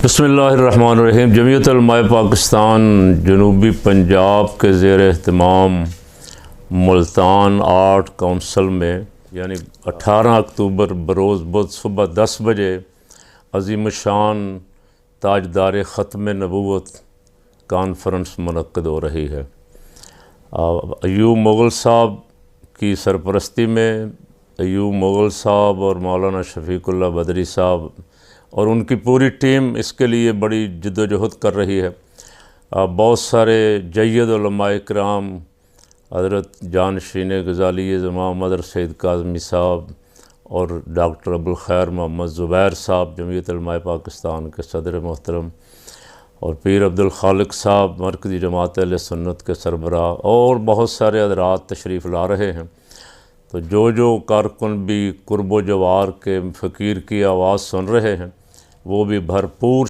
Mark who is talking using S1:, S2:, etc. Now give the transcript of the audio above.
S1: بسم اللہ الرحمن الرحیم۔ جمعیت علماء پاکستان جنوبی پنجاب کے زیر اہتمام ملتان آرٹ کونسل میں یعنی 18 اکتوبر بروز بدھ صبح 10 بجے عظیم الشان تاجدار ختم نبوت کانفرنس منعقد ہو رہی ہے۔ ایوب مغل صاحب کی سرپرستی میں ایوب مغل صاحب اور مولانا شفیق اللہ بدری صاحب اور ان کی پوری ٹیم اس کے لیے بڑی جد و جہد کر رہی ہے۔ بہت سارے جید علماء کرام حضرت جانشین غزالی زمام مدر سید کاظمی صاحب اور ڈاکٹر ابوالخیر محمد زبیر صاحب جمعیت علماء پاکستان کے صدر محترم اور پیر عبدالخالق صاحب مرکزی جماعت اہل سنت کے سربراہ اور بہت سارے حضرات تشریف لا رہے ہیں۔ تو جو کارکن بھی قرب و جوار کے فقیر کی آواز سن رہے ہیں وہ بھی بھرپور